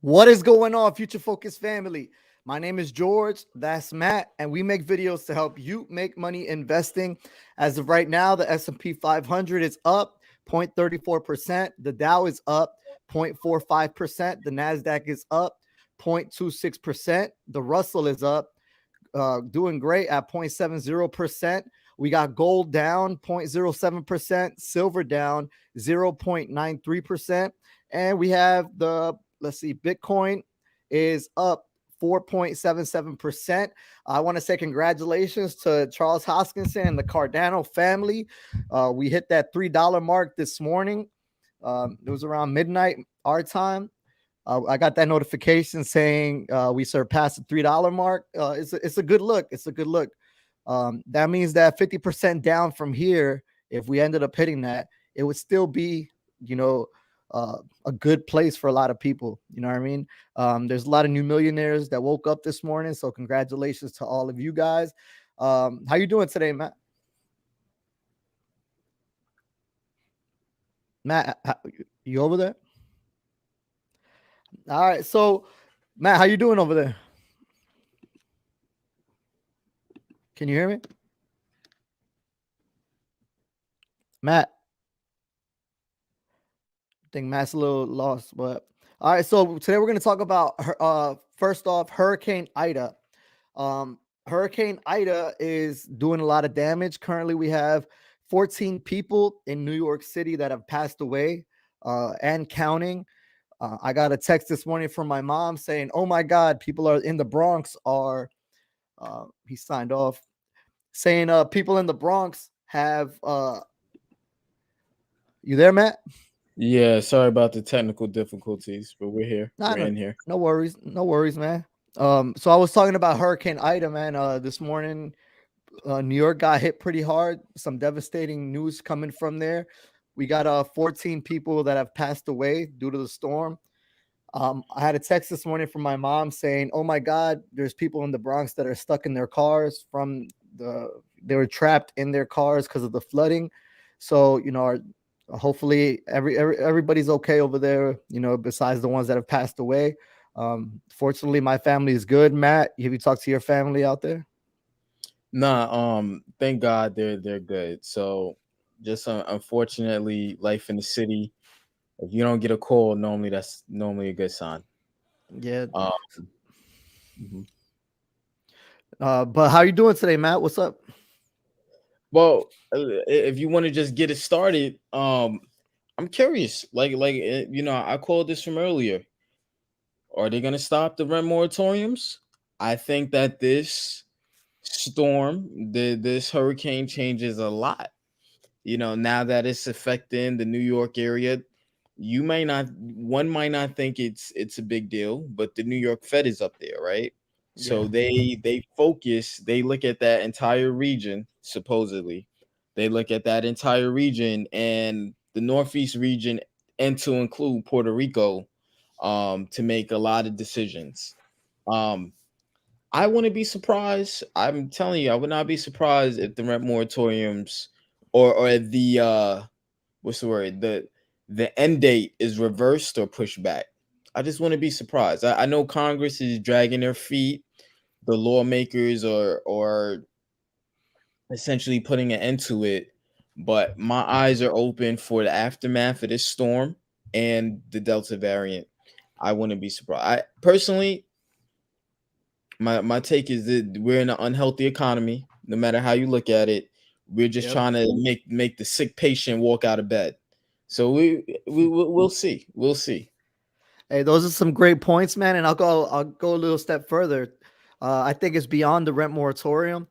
What is going on, Future Focus family? My name is George. That's Matt, and we make videos to help you make money investing. As of right now, the S&P 500 is up 0.34%. The Dow is up 0.45%. The Nasdaq is up 0.26%. The Russell is up, doing great at 0.70%. We got gold down 0.07%, silver down 0.93%, and we have Bitcoin is up 4.77%. I want to say congratulations to Charles Hoskinson and the Cardano family. We hit that $3 mark this morning. It was around midnight our time. I got that notification saying we surpassed the $3 mark. It's a good look. It's a good look. That means that 50% down from here, if we ended up hitting that, it would still be, a good place for a lot of people. You know what I mean? There's a lot of new millionaires that woke up this morning. So congratulations to all of you guys. How you doing today, Matt? Matt, you over there? All right. So, Matt, how you doing over there? Can you hear me? Matt, I think Matt's a little lost, but all right. So today we're going to talk about first off, Hurricane Ida. Hurricane Ida is doing a lot of damage. Currently, we have 14 people in New York City that have passed away and counting. I got a text this morning from my mom saying, "Oh my God, people are in the Bronx are." He signed off saying, "People in the Bronx have." You there, Matt? Yeah, sorry about the technical difficulties, but we're here. Nah, We're no, in here. no worries, man. So I was talking about Hurricane Ida, man. This morning, New York got hit pretty hard. Some devastating news coming from there. We got 14 people that have passed away due to the storm. I had a text this morning from my mom saying, "Oh my God, there's people in the Bronx that are stuck in their cars they were trapped in their cars because of the flooding." So hopefully everybody's okay over there. Besides the ones that have passed away. Fortunately, my family is good. Matt, have you talked to your family out there? Nah, thank God they're good. So, just unfortunately, life in the city. If you don't get a call, normally that's normally a good sign. Yeah. Um, mhm. But how you doing today, Matt? What's up? Well, if you want to just get it started, I'm curious. I called this from earlier. Are they gonna stop the rent moratoriums? I think that this hurricane changes a lot. Now that it's affecting the New York area, one might not think it's a big deal, but the New York Fed is up there, right? Yeah. So they look at that entire region, supposedly. They look at that entire region and the Northeast region, and to include Puerto Rico, to make a lot of decisions. Um, I wouldn't be surprised. I'm telling you, I would not be surprised if the rent moratoriums or the what's the word? The end date is reversed or pushed back. I just want to be surprised. I know Congress is dragging their feet. The lawmakers are essentially putting an end to it. But my eyes are open for the aftermath of this storm and the Delta variant. I wouldn't be surprised. I personally, my take is that we're in an unhealthy economy. No matter how you look at it, we're just Yep. trying to make the sick patient walk out of bed. So we'll see. We'll see. Hey, those are some great points, man. And I'll go a little step further. I think it's beyond the rent moratorium.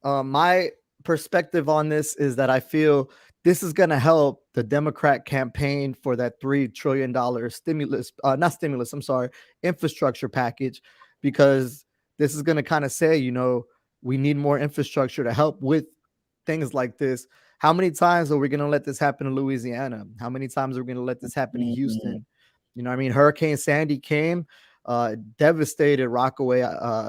My perspective on this is that I feel this is going to help the Democrat campaign for that $3 trillion stimulus, not stimulus, I'm sorry, infrastructure package, because this is going to kind of say, we need more infrastructure to help with things like this. How many times are we going to let this happen in Louisiana? How many times are we going to let this happen in Mhm. Houston? I mean, Hurricane Sandy came, devastated Rockaway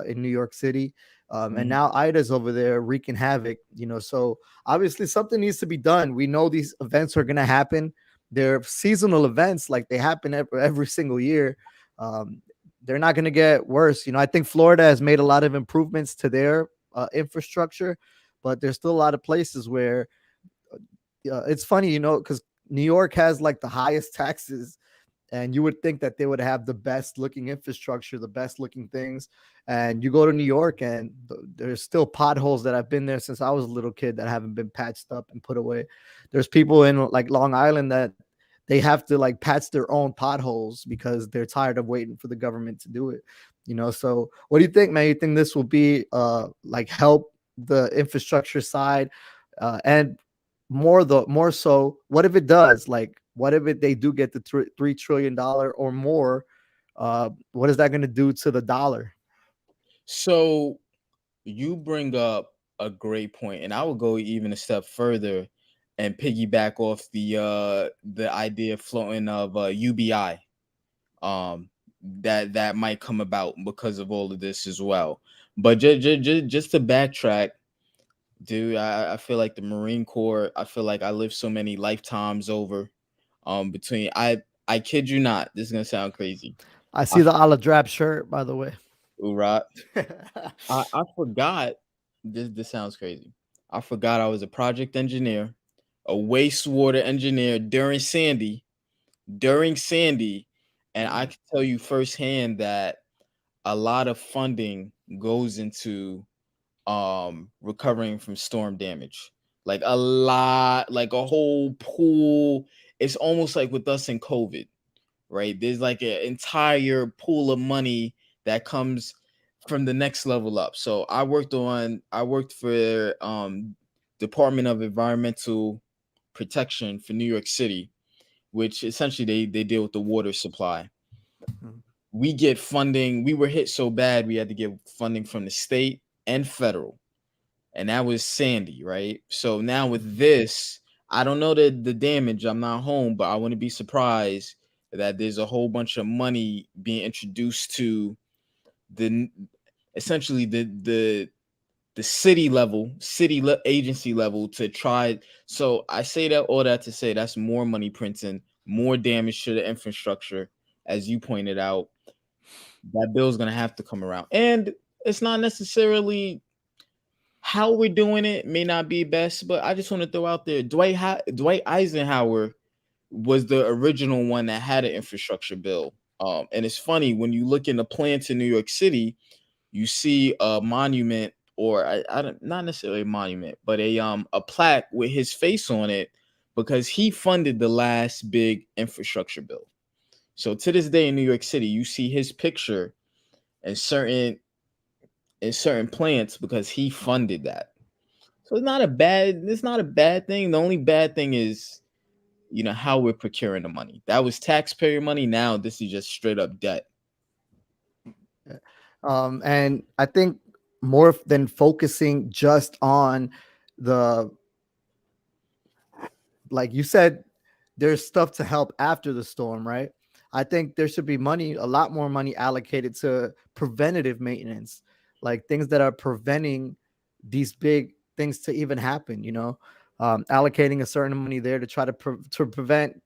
in New York City. And Mhm. now Ida's over there wreaking havoc, so obviously something needs to be done. We know these events are going to happen. They're seasonal events, like they happen every single year. um, they're not going to get worse. I think Florida has made a lot of improvements to their infrastructure, but there's still a lot of places where it's funny, because New York has like the highest taxes, and you would think that they would have the best looking infrastructure, the best looking things. And you go to New York, and there's still potholes that have been there since I was a little kid that haven't been patched up and put away. There's people in like Long Island that they have to like patch their own potholes because they're tired of waiting for the government to do it. So what do you think, man? You think this will be like help the infrastructure side, and more so, what if it does? Like, what if they do get the $3 trillion or more? What is that going to do to the dollar? So you bring up a great point, and I would go even a step further and piggyback off the idea floating of UBI, um that might come about because of all of this as well. But just to backtrack, dude, I feel like the Marine Corps, I feel like I lived so many lifetimes over, between I kid you not, this is gonna sound crazy. I I see the olive drab shirt, by the way. Right. I forgot, this sounds crazy. I forgot I was a project engineer, a wastewater engineer during Sandy, and I Mm. can tell you firsthand that a lot of funding goes into recovering from storm damage. Like a lot, like a whole pool. It's almost like with us in COVID, right? There's like an entire pool of money that comes from the next level up. So I worked for Department of Environmental Protection for New York City, which essentially they deal with the water supply. Mm. We get funding. We were hit so bad we had to get funding from the state and federal, and that was Sandy, right? So now with this, I don't know the damage. I'm not home, but I wouldn't be surprised that there's a whole bunch of money being introduced to the essentially the agency level to try. So I say that all that to say that's more money printing, more damage to the infrastructure, as you pointed out. That bill's gonna have to come around, and it's not necessarily how we're doing it may not be best, but I just want to throw out there Dwight Eisenhower was the original one that had an infrastructure bill. And it's funny when you look in the plans in New York City, you see a monument, or I don't, not necessarily a monument, but a plaque with his face on it because he funded the last big infrastructure bill. So to this day in New York City, you see his picture in certain plants because he funded that. So it's not a bad thing. The only bad thing is, how we're procuring the money. That was taxpayer money. Now this is just straight up debt. And I think more than focusing just on the, like you said, there's stuff to help after the storm, right? I think there should be money, a lot more money allocated to preventative maintenance, like things that are preventing these big things to even happen. Allocating a certain money there to try to prevent.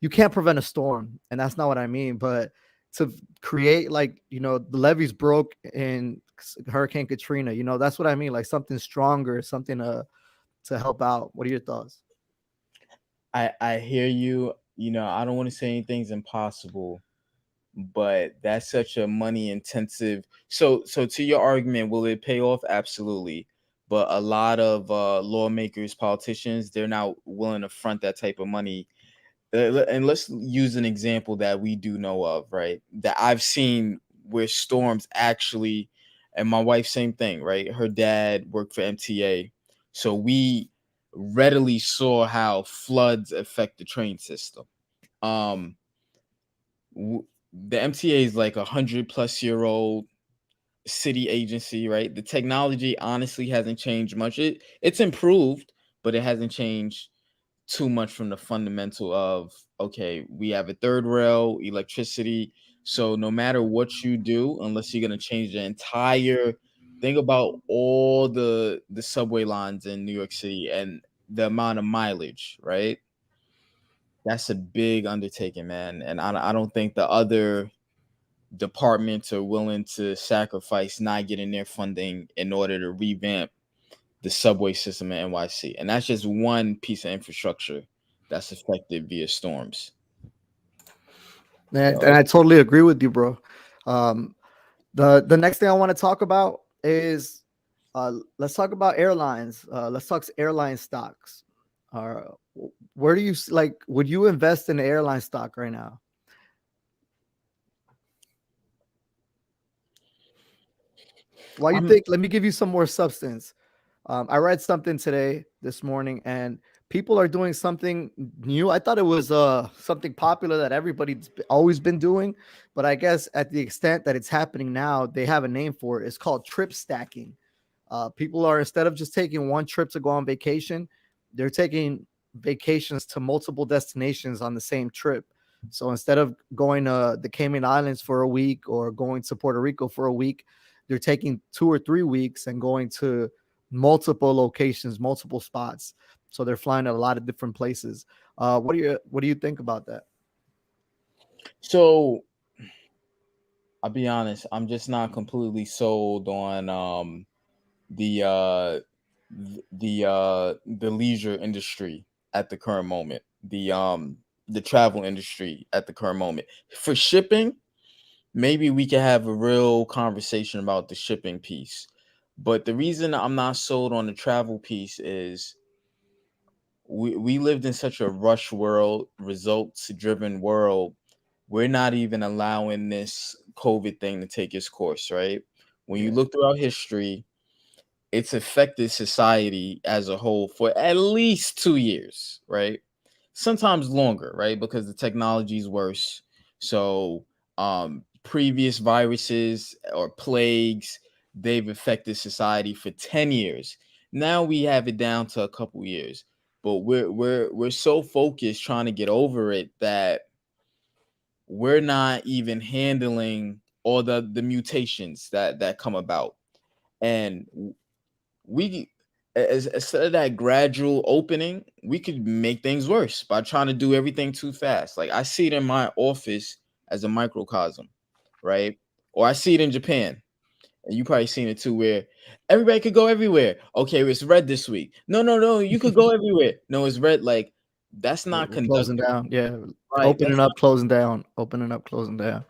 You can't prevent a storm, and that's not what I mean. But to create, like, the levees broke in Hurricane Katrina. That's what I mean. Like something stronger, something to help out. What are your thoughts? I hear you. I don't want to say anything's impossible, but that's such a money intensive. So to your argument, will it pay off? Absolutely. But a lot of lawmakers, politicians, they're not willing to front that type of money. And let's use an example that we do know of, right? That I've seen where storms actually, and my wife, same thing, right? Her dad worked for MTA. So we readily saw how floods affect the train system. Um, the MTA is like 100 plus year old city agency, right? The technology honestly hasn't changed much. It's improved, but it hasn't changed too much from the fundamental of, okay, we have a third rail, electricity. So no matter what you do, unless you're gonna change the entire, think about all the subway lines in New York City and the amount of mileage, right? That's a big undertaking, man. And I don't think the other departments are willing to sacrifice not getting their funding in order to revamp the subway system in NYC. And that's just one piece of infrastructure that's affected via storms. And I totally agree with you, bro. Um, the next thing I want to talk about is let's talk about airlines. Let's talk airline stocks. Uh, where do you like? Would you invest in airline stock right now? Why you I'm think? Let me give you some more substance. I read something today, this morning, and people are doing something new. I thought it was something popular that everybody's always been doing, but I guess at the extent that it's happening now, they have a name for it. It's called trip stacking. People are, instead of just taking one trip to go on vacation, they're taking vacations to multiple destinations on the same trip. So instead of going to the Cayman Islands for a week or going to Puerto Rico for a week, they're taking 2 or 3 weeks and going to multiple locations, multiple spots. So they're flying to a lot of different places. What do you think about that? so I'll be honest, I'm just not completely sold on the the leisure industry at the current moment. The travel industry at the current moment. For shipping, maybe we can have a real conversation about the shipping piece. But the reason I'm not sold on the travel piece is we lived in such a rush world, results driven world. We're not even allowing this COVID thing to take its course, right? When you Yeah, look throughout history, it's affected society as a whole for at least 2 years, right? Sometimes longer, right? Because the technology is worse. So, previous viruses or plagues, they've affected society for 10 years. Now we have it down to a couple years. But we're so focused trying to get over it that we're not even handling all the mutations that come about. And we instead of that gradual opening, we could make things worse by trying to do everything too fast. Like I see it in my office as a microcosm, right? Or I see it in Japan, and you probably seen it too, where everybody could go everywhere. Okay, it's red this week. No, no, no, you could go everywhere. No, it's red. Like that's not we're closing conductive, down. Yeah, right? opening up, closing down, opening up, closing down.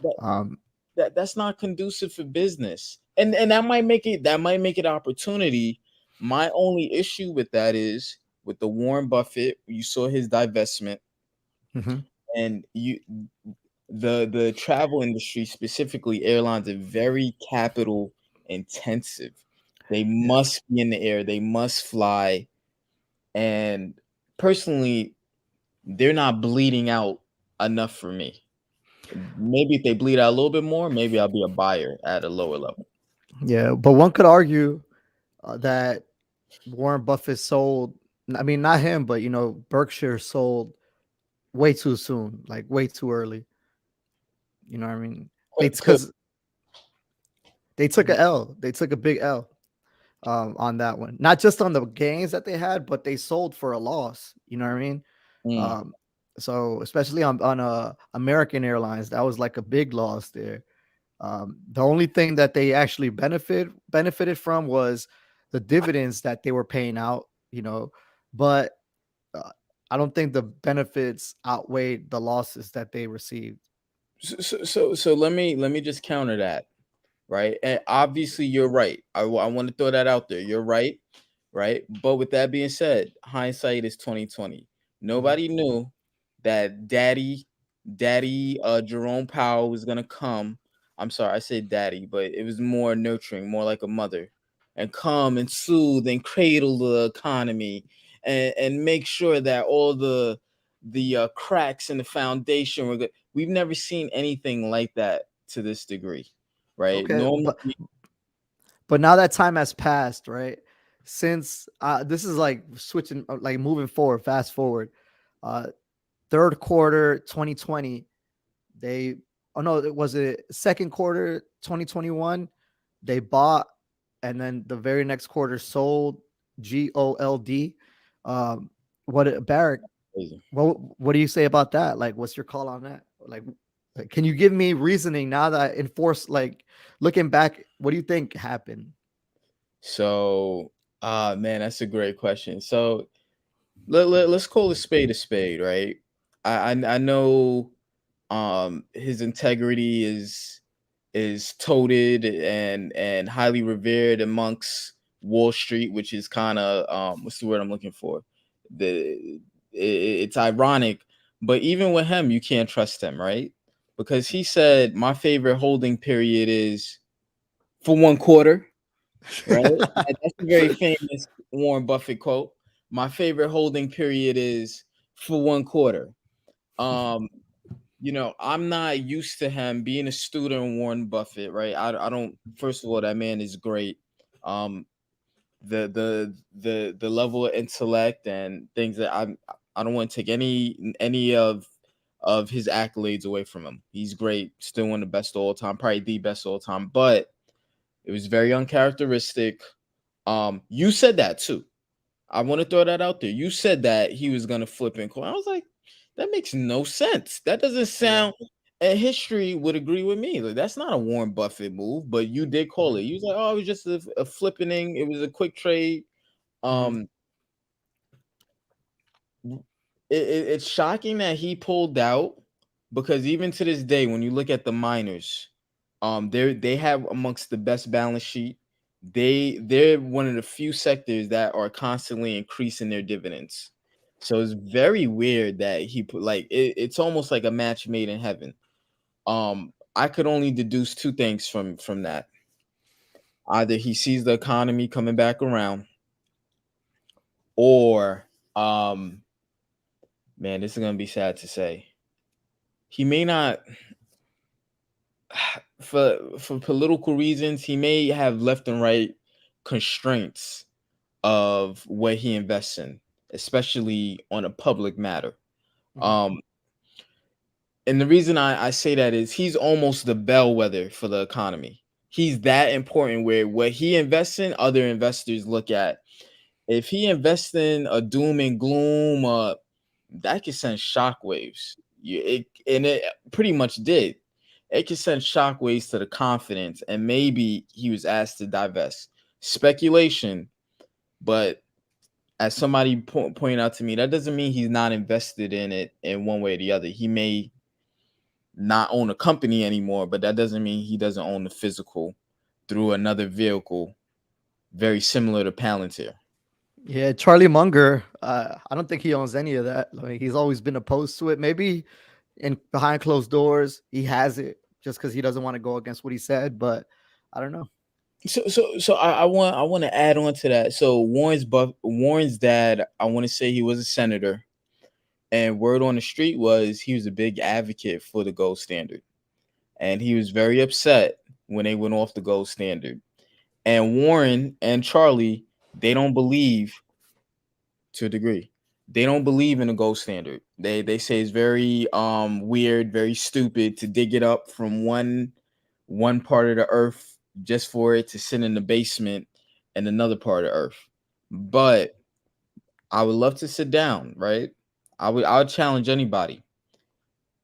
That, Um, that's not conducive for business, and that might make it opportunity. My only issue with that is with the Warren Buffett. You saw his divestment, mhm. and the travel industry, specifically airlines, are very capital intensive. They Yeah, must be in the air. They must fly, and personally, they're not bleeding out enough for me. Maybe if they bleed out a little bit more, maybe I'll be a buyer at a lower level. yeah, but one could argue that Warren Buffett sold. I mean, not him, but Berkshire sold way too soon, like way too early. You know what I mean? They To because they took a L. They took a big L on that one. Not just on the gains that they had, but they sold for a loss. You know what I mean? mm, Um, so especially on American Airlines, that was like a big loss there. The only thing that they actually benefited from was the dividends that they were paying out. But uh, I don't think the benefits outweighed the losses that they received. so let me just counter that, right? And obviously you're right. I want to throw that out there. You're right, right? But with that being said, hindsight is 2020. Mhm. Nobody knew that daddy Jerome Powell was gonna come. I'm sorry, I said daddy, but it was more nurturing, more like a mother, and come and soothe and cradle the economy and make sure that all the cracks in the foundation were good. We've never seen anything like that to this degree, right? Okay, Normally, but now that time has passed, right? Since this is like switching, like moving forward, fast forward, uh, third quarter 2020, they, oh no, it was it second quarter 2021, they bought, and then the very next quarter sold, GOLD. What Barrick? crazy. What do you say about that? Like, what's your call on that? Like, Can you give me reasoning now that enforce like looking back? What do you think happened? So, man, that's a great question. So let's call a spade, right? I know his integrity is toted and highly revered amongst Wall Street, which is kind of what's the word I'm looking for? It's ironic, but even with him, you can't trust him, right? Because he said my favorite holding period is for 1 quarter, right? That's a very famous Warren Buffett quote. My favorite holding period is for 1 quarter. Um, I'm not used to him being a student of Warren Buffett, right? I don't. First of all, that man is great. Um, the level of intellect and things that I don't want to take any of his accolades away from him. He's great, still one of the best of all time, probably the best of all time. But it was very uncharacteristic. You said that too. I want to throw that out there. You said that he was gonna flip and coin. I was like, that makes no sense. That doesn't Yeah. sound. And history would agree with me. Like that's not a Warren Buffett move, but you did call Mhm. it. You was like, oh, it was just a flippening. It was a quick trade. Mhm. Um, it's shocking that he pulled out because even to this day, when you look at the miners, they have amongst the best balance sheet. They're one of the few sectors that are constantly increasing their dividends. So it's very weird that he put like it's almost like a match made in heaven. I could only deduce two things from that. Either he sees the economy coming back around, or man, this is gonna be sad to say. He may not for political reasons, he may have left and right constraints of what he invests in, especially on a public matter. Mhm. Um, and the reason I say that is he's almost the bellwether for the economy. He's that important where what he invests in, other investors look at. If he invests in a doom and gloom, that could send shockwaves. And it pretty much did. It could send shockwaves to the confidence, and maybe he was asked to divest. Speculation, but as somebody pointed out to me, that doesn't mean he's not invested in it in one way or the other. He may not own a company anymore, but that doesn't mean he doesn't own the physical through another vehicle very similar to Palantir. Yeah, Charlie Munger. I don't think he owns any of that. Like he's always been opposed to it. Maybe in behind closed doors he has it just because he doesn't want to go against what he said. But I don't know. So I want to add on to that. So Warren's dad, I want to say he was a senator, and word on the street was he was a big advocate for the gold standard, and he was very upset when they went off the gold standard. And Warren and Charlie, they don't believe to a degree. They don't believe in the gold standard. They say it's very weird, very stupid to dig it up from one part of the earth just for it to sit in the basement in another part of earth. But I would love to sit down, right? I would challenge anybody.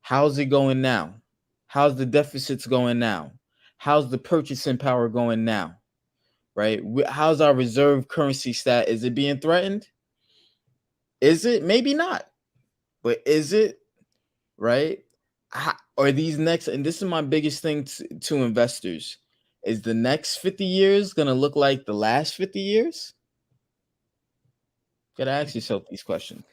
How's it going now? How's the deficits going now? How's the purchasing power going now? Right? How's our reserve currency stat? Is it being threatened? Is it? Maybe not. But is it? Right? Are these next, and this is my biggest thing to investors, is the next 50 years going to look like the last 50 years? Got to ask yourself these questions.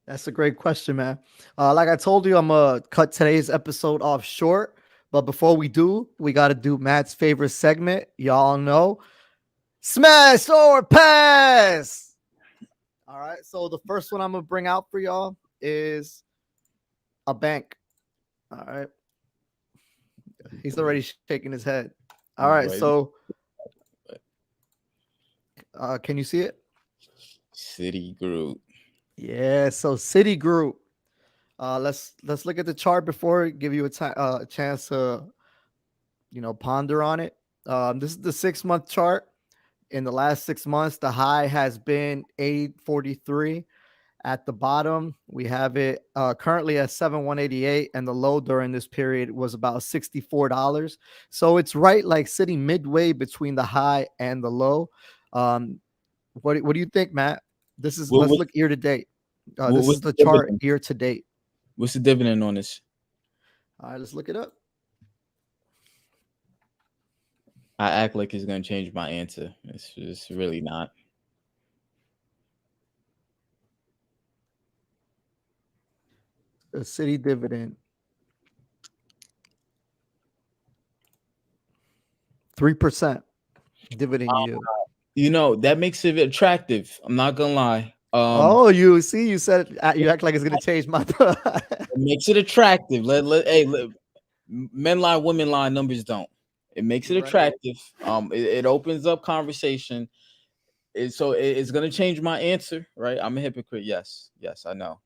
That's a great question, man. Like I told you, I'm gonna cut today's episode off short. But before we do, we got to do Matt's favorite segment. Y'all know, smash or pass. All right. So the first one I'm gonna bring out for y'all is a bank. All right. He's already shaking his head. All right. Right. So can you see it? Citigroup. Yeah. So Citigroup. Let's look at the chart before give you a chance to ponder on it. This is the 6 month chart. In the last 6 months, the high has been 843, At the bottom, we have it currently at 7,188, and the low during this period was about $64. So it's right like sitting midway between the high and the low. Um, what do you think, Matt? This is What, let's what, look year to date. This what's is the the chart dividend? year to date. What's the dividend on this? All right, let's look it up. I act like it's gonna change my answer. It's really not. The city dividend, 3% dividend yield. That makes it attractive. I'm not gonna lie. Oh, you see, you said you act like it's gonna change my. It makes it attractive. Men lie, women lie, numbers don't. It makes it You're right. attractive. It opens up conversation. It's gonna change my answer, right? I'm a hypocrite. Yes, I know.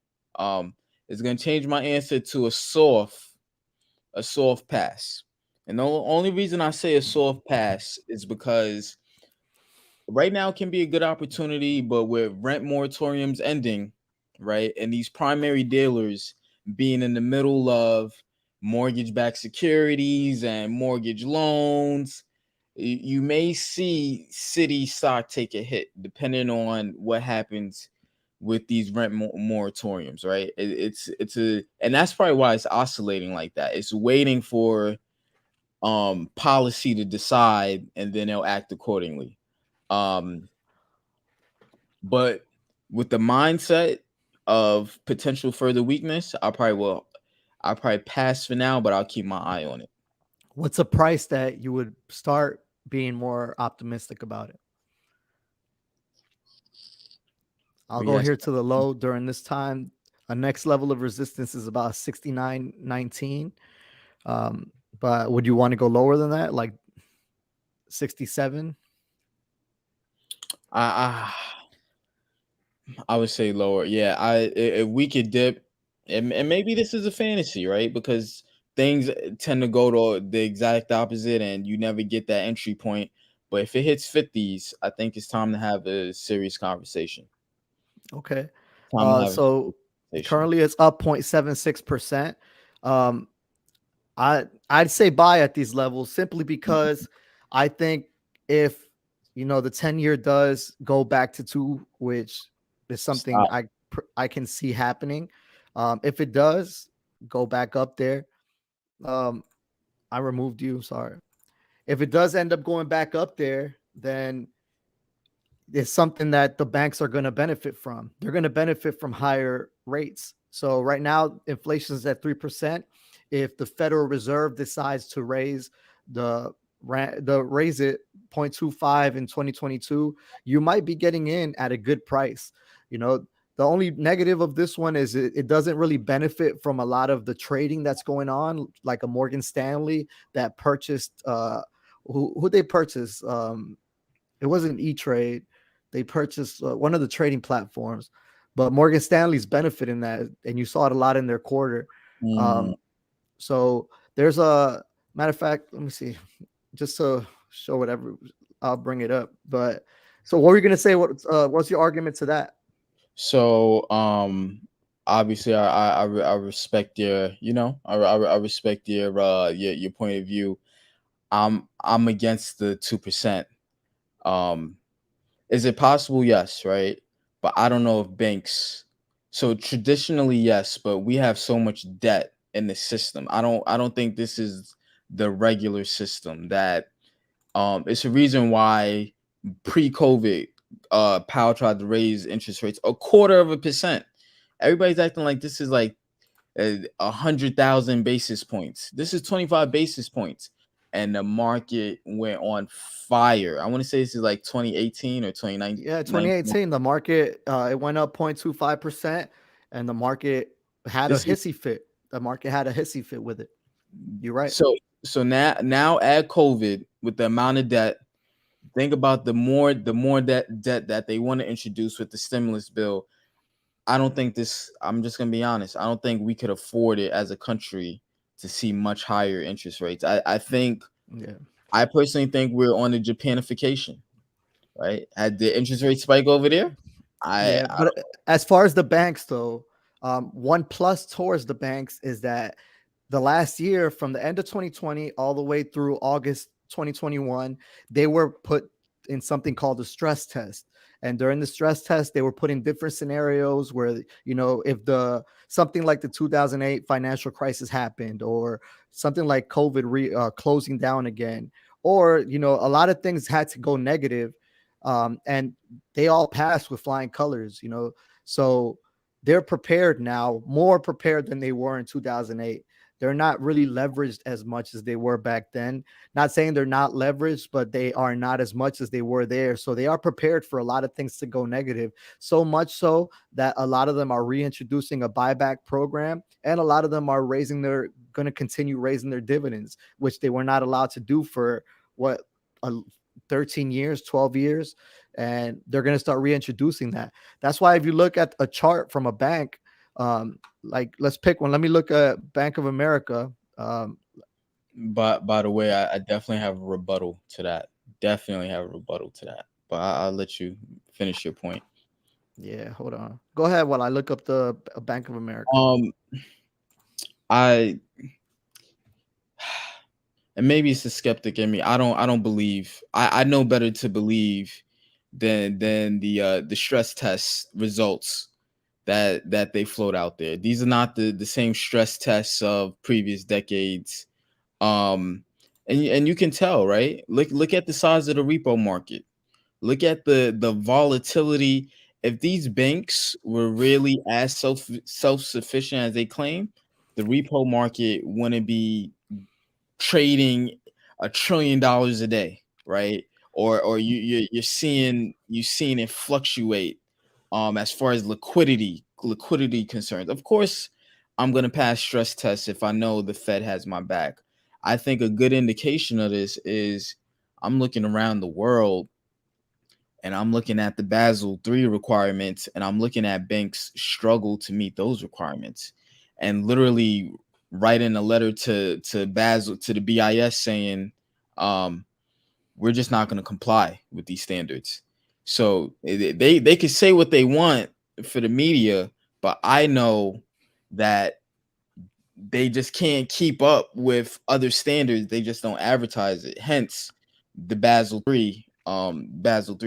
It's gonna change my answer to a soft pass. And the only reason I say a soft pass is because right now can be a good opportunity, but with rent moratoriums ending, right, and these primary dealers being in the middle of mortgage-backed securities and mortgage loans, you may see city stock take a hit depending on what happens with these rent moratoriums, right? And that's probably why it's oscillating like that. It's waiting for policy to decide, and then they'll act accordingly. um but with the mindset of potential further weakness, I'll probably pass for now, but I'll keep my eye on it. What's a price that you would start being more optimistic about it? I'll But go yes, here to the low during this time. A next level of resistance is about 69.19. But would you want to go lower than that, like 67? I I would say lower. Yeah, if we could dip, and maybe this is a fantasy, right? Because things tend to go to the exact opposite, and you never get that entry point. But if it hits 50s, I think it's time to have a serious conversation. Okay. Time to have a So serious conversation. currently it's up 0.76%. Um, I'd say buy at these levels simply because I think if the 10-year does go back to 2, which is something Stop. I can see happening. If it does go back up there, um, I removed you. Sorry. If it does end up going back up there, then it's something that the banks are going to benefit from. They're going to benefit from higher rates. So right now, inflation is at 3%. If the Federal Reserve decides to raise the raise it 0.25 in 2022, you might be getting in at a good price. You know, the only negative of this one is it doesn't really benefit from a lot of the trading that's going on, like a Morgan Stanley that purchased who they purchased. It wasn't E-Trade. They purchased one of the trading platforms, but Morgan Stanley's benefiting that, and you saw it a lot in their quarter. Mm. Um, so there's a matter of fact. Let me see, just to show whatever. I'll bring it up. But so, what were you gonna say? What's your argument to that? So, obviously, I respect your, I respect your point of view. I'm against the 2%. Um, is it possible? Yes, right. But I don't know if banks. So traditionally, yes, but we have so much debt in the system. I don't think this is the regular system that it's a reason why pre-COVID, Powell tried to raise interest rates 0.25%. Everybody's acting like this is like 100,000 basis points. This is 25 basis points, and the market went on fire. I want to say this is like 2018 or 2019. Yeah, 2018, the market it went up 0.25%, and the market had a This is hissy fit. The market had a hissy fit with it. You're right. so now add COVID with the amount of debt. Think about the more debt that they want to introduce with the stimulus bill. I don't think this. I'm just gonna be honest. I don't think we could afford it as a country to see much higher interest rates. Yeah. I personally think we're on a Japanification, right? Had the interest rate spike over there? I, Yeah, but as far as the banks, though, one plus towards the banks is that the last year, from the end of 2020 all the way through August 2021, they were put in something called a stress test. And during the stress test, they were put in different scenarios where, if the something like the 2008 financial crisis happened, or something like COVID closing down again, or, a lot of things had to go negative. And they all passed with flying colors. So they're prepared now, more prepared than they were in 2008. They're not really leveraged as much as they were back then. Not saying they're not leveraged, but they are not as much as they were there. So they are prepared for a lot of things to go negative. So much so that a lot of them are reintroducing a buyback program, and a lot of them are going to continue raising their dividends, which they were not allowed to do for what, a 13 years, 12 years. And they're going to start reintroducing that. That's why if you look at a chart from a bank, like, let's pick one. Let me look at Bank of America. but by the way, I definitely have a rebuttal to that. Definitely have a rebuttal to that. But I'll let you finish your point. Yeah, hold on. Go ahead while I look up the Bank of America. Um, I and maybe it's a skeptic in me. I don't believe. I know better to believe than the stress test results that they float out there. These are not the same stress tests of previous decades. Um, and you can tell, right? Look at the size of the repo market. Look at the volatility. If these banks were really as self sufficient as they claim, the repo market wouldn't be trading $1 trillion a day, right? Or you're seeing it fluctuate as far as liquidity concerns. Of course, I'm gonna pass stress tests if I know the Fed has my back. I think a good indication of this is I'm looking around the world and I'm looking at the Basel III requirements and I'm looking at banks struggle to meet those requirements and literally writing a letter to Basel to the BIS saying um, we're just not going to comply with these standards. So they can say what they want for the media, but I know that they just can't keep up with other standards. They just don't advertise it. Hence the Basel III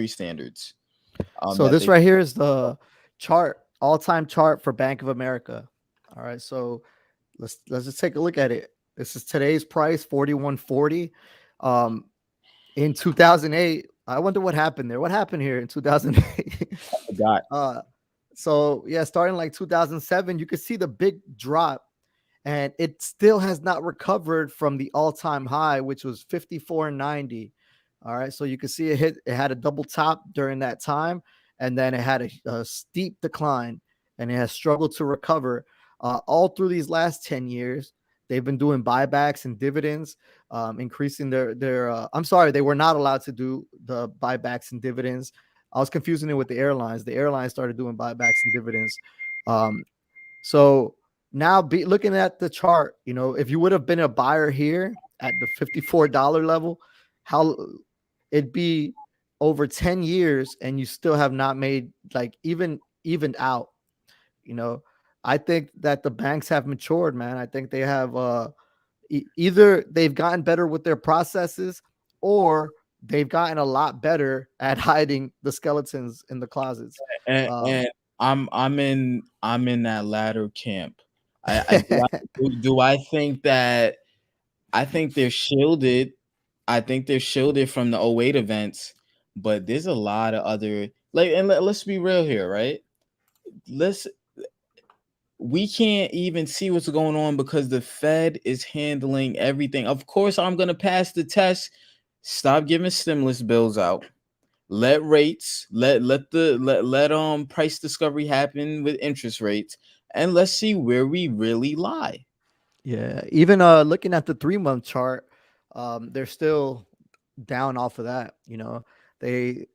standards So that this they. right here is the chart, all-time chart for Bank of America. All right, so let's just take a look at it. This is today's price, 41.40. Um, in 2008, I wonder what happened there. What happened here in 2008? Forgot. uh, so yeah, starting like 2007, you could see the big drop, and it still has not recovered from the all-time high, which was 54.90. All right, so you can see it had a double top during that time, and then it had a steep decline, and it has struggled to recover all through these last 10 years. They've been doing buybacks and dividends, increasing their I'm sorry, they were not allowed to do the buybacks and dividends. I was confusing it with the airlines. The airlines started doing buybacks and dividends. Um, so now, looking at the chart, if you would have been a buyer here at the $54 level, how it'd be over 10 years and you still have not made, like, evened out. you know I think that the banks have matured, man. I think they have either they've gotten better with their processes, or they've gotten a lot better at hiding the skeletons in the closets. um And I'm in that latter camp. I think that I think they're shielded. I think they're shielded from the '08 events, but there's a lot of other like and let's be real here, right? Let's We can't even see what's going on because the Fed is handling everything. Of course, I'm gonna pass the test. Stop giving stimulus bills out. Let rates let price discovery happen with interest rates, and let's see where we really lie. Yeah, even looking at the 3-month chart, they're still down off of that. They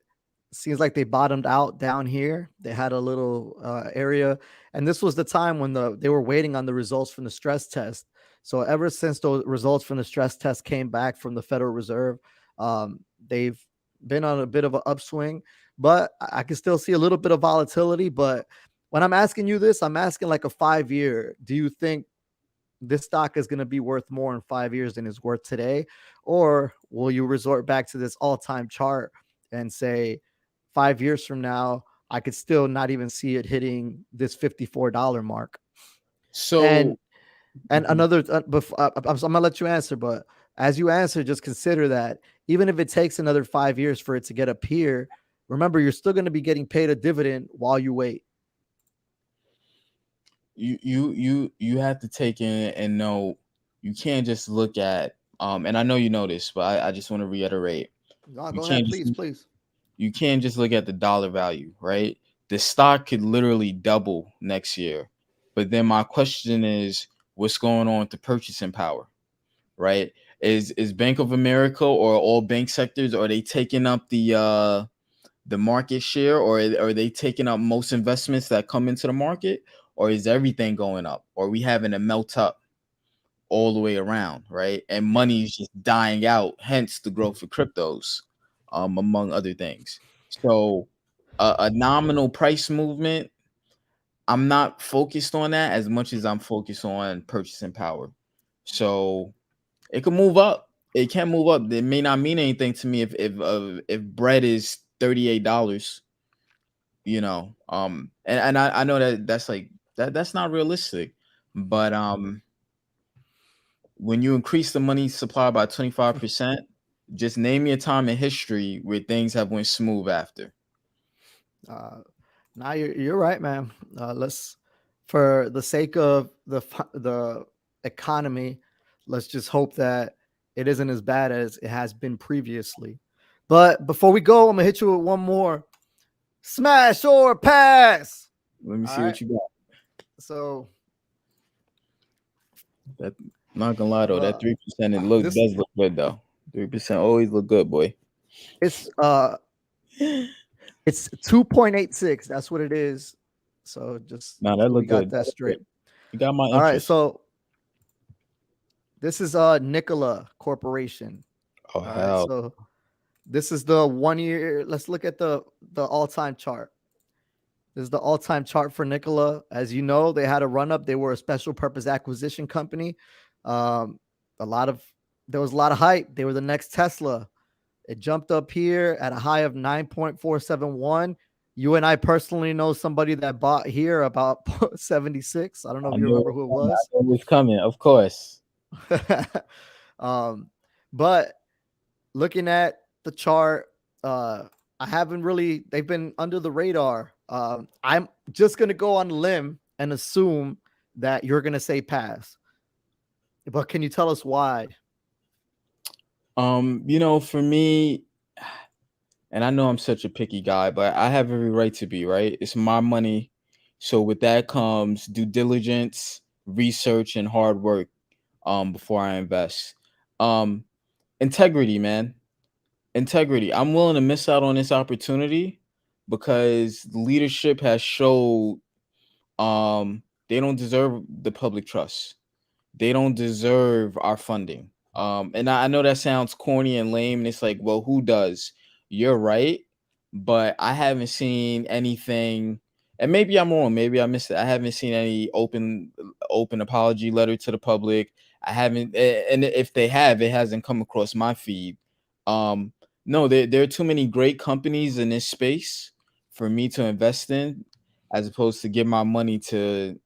seems like they bottomed out down here. They had a little area, and this was the time when they were waiting on the results from the stress test. So ever since those results from the stress test came back from the Federal Reserve, they've been on a bit of an upswing. but I can still see a little bit of volatility. But when I'm asking you this, I'm asking like a 5 year. Do you think this stock is going to be worth more in 5 years than it's worth today? Or will you resort back to this all time chart and say 5 years from now, I could still not even see it hitting this $54 mark? So And another, I'm gonna let you answer, but as you answer, just consider that even if it takes another 5 years for it to get up here, remember you're still going to be getting paid a dividend while you wait. you have to take in and know you can't just look at and I know you know this, but I just want to reiterate. No, You go can't ahead, just please, please. you can't just look at the dollar value, right? The stock could literally double next year. But then my question is, what's going on with the purchasing power, right? Is Bank of America or all bank sectors, are they taking up the market share, or are they taking up most investments that come into the market, or is everything going up, or are we having a melt up all the way around, right? And Yeah. money is just dying out, hence the growth of cryptos, among other things. So a nominal price movement, I'm not focused on that as much as I'm focused on purchasing power. So it can move up. It can move up. It may not mean anything to me if bread is $38, and I know that that's like that's not realistic, but when you increase the money supply by 25%, just name me a time in history where things have went smooth after. Uh, now you're right, man. Let's, for the sake of the economy, let's just hope that it isn't as bad as it has been previously. But before we go, I'm gonna hit you with one more smash or pass. Let me All see right. what you got. So That not gonna lie though, that the 3% it this does look good though. 3% always look good, boy. it's uh it's 2.86. That's what it is. So just Nah, that so we look got good. That that look good. straight. You got my All right. interest. So this is Nikola Corporation. Oh All right. hell, So this is the 1 year. Let's look at the all-time chart. This is the all-time chart for Nikola. As you know, they had a run up. They were a special purpose acquisition company. Um, a lot of there was a lot of hype. They were the next Tesla. It jumped up here at a high of 9.471. You and I personally know somebody that bought here about 76. I don't know if I you knew it remember was who it coming. was. I knew it was coming. Of course. um, but looking at the chart, uh, I haven't really, they've been under the radar. I'm just going to go on a limb and assume that you're going to say pass. But can you tell us why? For me, and I know I'm such a picky guy, but I have every right to be, right? It's my money. So with that comes due diligence, research, and hard work before I invest. Um, Integrity, man. Integrity. I'm willing to miss out on this opportunity because leadership has showed they don't deserve the public trust. They don't deserve our funding. And I know that sounds corny and lame, and it's like, well, who does? You're right, but I haven't seen anything. And maybe I'm wrong. Maybe I missed it. I haven't seen any open apology letter to the public. I haven't, and if they have, it hasn't come across my feed. Um, no, there are too many great companies in this space for me to invest in, as opposed to give my money to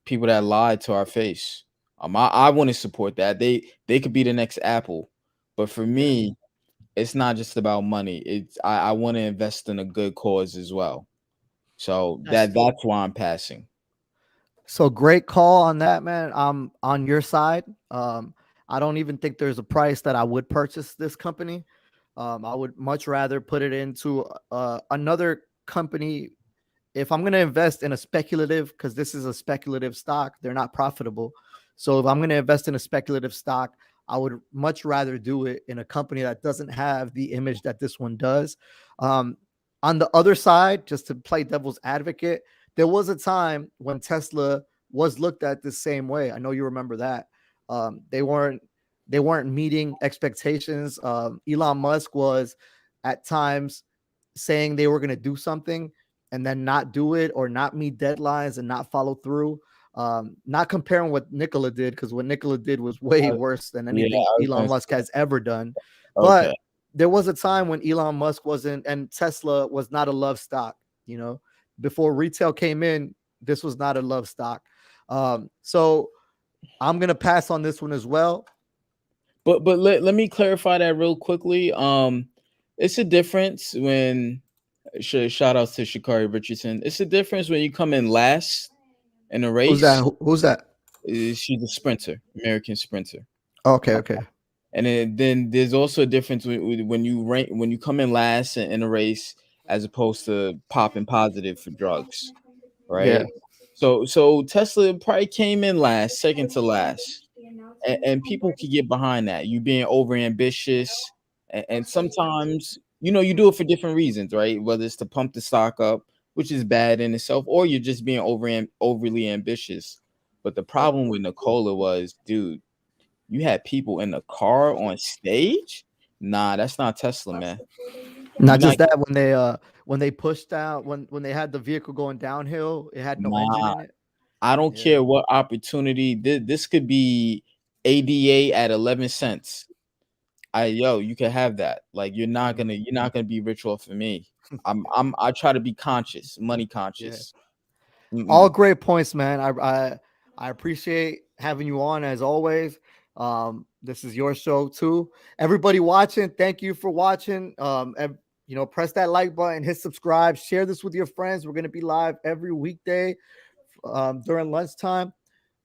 people that lied to our face. I want to support that. They could be the next Apple, but for Yeah. me, it's not just about money. I want to invest in a good cause as well. So Yes. that's why I'm passing. So great call on that, man. I'm on your side. I don't even think there's a price that I would purchase this company. I would much rather put it into another company. If I'm going to invest in a speculative, because this is a speculative stock, they're not profitable. So if I'm going to invest in a speculative stock, I would much rather do it in a company that doesn't have the image that this one does. Um, on the other side, just to play devil's advocate, there was a time when Tesla was looked at the same way. I know you remember that. They weren't meeting expectations. Elon Musk was at times saying they were going to do something and then not do it or not meet deadlines and not follow through. Not comparing what Nikola did, because what Nikola did was way worse than Yeah, anything I was Elon gonna Musk say. has ever done. Okay. But there was a time when Elon Musk wasn't, and Tesla was not a love stock, before retail came in, this was not a love stock. So I'm going to pass on this one as well. But let me clarify that real quickly. It's a difference when shout outs to Shakari Richardson. It's a difference when you come in last in a Who's that? race. Who's that? She's a sprinter, American sprinter. Okay. Okay. And then there's also a difference when you rank when you come in last in a race as opposed to popping positive for drugs, Yeah. right? So Tesla probably came in last, second to last, and people can get behind that. You being over ambitious, and sometimes you do it for different reasons, right? Whether it's to pump the stock up, which is bad in itself, or you're just being overly ambitious. But the problem with Nikola was, dude, you had people in the car on stage. Nah, that's not Tesla, man. Not You're not. just that, when they pushed out, when they had the vehicle going downhill, it had no engine Nah, in it. I don't Yeah. care what opportunity. This could be ADA at 11 cents. You can have that. Like you're not gonna be rich off of me. I try to be conscious, money Yeah. conscious. All Mm-mm. great points, man. I appreciate having you on as always. This is your show too. Everybody watching, thank you for watching. Press that like button, hit subscribe, share this with your friends. We're gonna be live every weekday during lunchtime.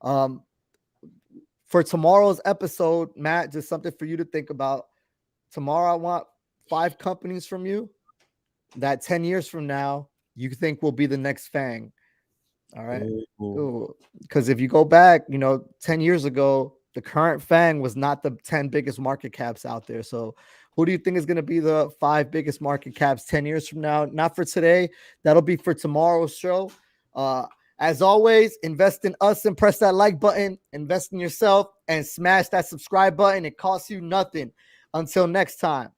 Um, for tomorrow's episode, Matt, just something for you to think about. Tomorrow, I want 5 companies from you that 10 years from now you think will be the next Fang. All right. Ooh. Because if you go back, 10 years ago, the current Fang was not the 10 biggest market caps out there. So who do you think is going to be the 5 biggest market caps 10 years from now? Not for today. That'll be for tomorrow's show. As always, invest in us and press that like button, invest in yourself and smash that subscribe button. It costs you nothing. Until next time.